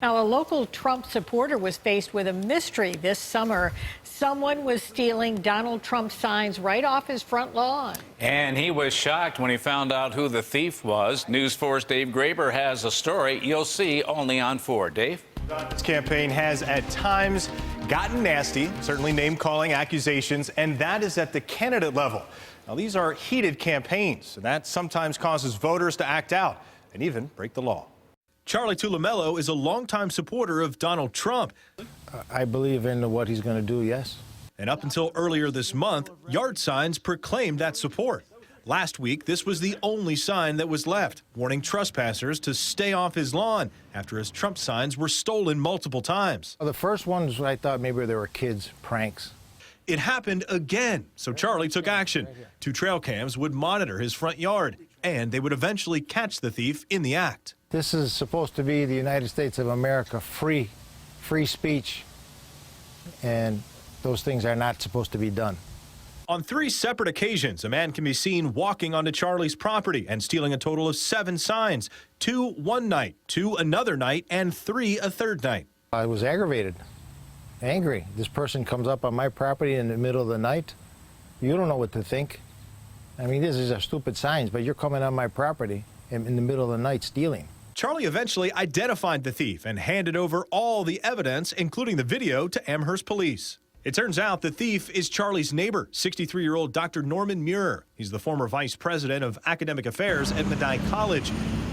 Now, a local Trump supporter was faced with a mystery this summer. Someone was stealing Donald Trump signs right off his front lawn. And he was shocked when he found out who the thief was. News 4's Dave Graber has a story you'll see only on 4. Dave? This campaign has at times gotten nasty, certainly name-calling accusations, and that is at the candidate level. Now, these are heated campaigns, and that sometimes causes voters to act out and even break the law. Charlie Tulamello is a longtime supporter of Donald Trump. I believe in what he's going to do, yes. And up until earlier this month, yard signs proclaimed that support. Last week, this was the only sign that was left, warning trespassers to stay off his lawn after his Trump signs were stolen multiple times. The first ones, I thought maybe they were kids' pranks. It happened again, so Charlie took action. 2 trail cams would monitor his front yard, and they would eventually catch the thief in the act. This is supposed to be the United States of America, free speech, and those things are not supposed to be done. On 3 separate occasions, a man can be seen walking onto Charlie's property and stealing a total of 7 signs, 2 one night, 2 another night, and 3 a third night. I was aggravated, angry. This person comes up on my property in the middle of the night. You don't know what to think. I mean, these are stupid signs, but you're coming on my property in the middle of the night stealing. Charlie eventually identified the thief and handed over all the evidence, including the video, to Amherst police. It turns out the thief is Charlie's neighbor, 63-year-old Dr. Norman Muir. He's the former vice president of academic affairs at Medaille College.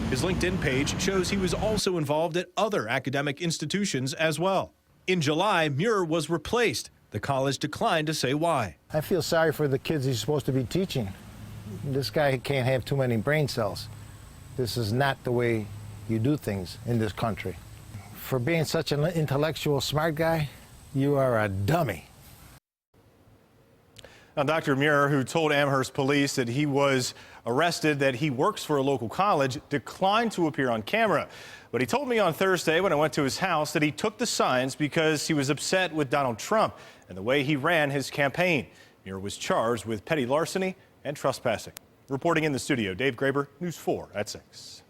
His LinkedIn page shows he was also involved at other academic institutions as well. In July, Muir was replaced. The college declined to say why. I feel sorry for the kids he's supposed to be teaching. This guy can't have too many brain cells. This is not the way you do things in this country. For being such an intellectual, smart guy, you are a dummy. Now, Dr. Muir, who told Amherst police that he was arrested, that he works for a local college, declined to appear on camera. But he told me on Thursday when I went to his house that he took the signs because he was upset with Donald Trump and the way he ran his campaign. Muir was charged with petty larceny and trespassing. Reporting in the studio, Dave Graber, News 4 at 6.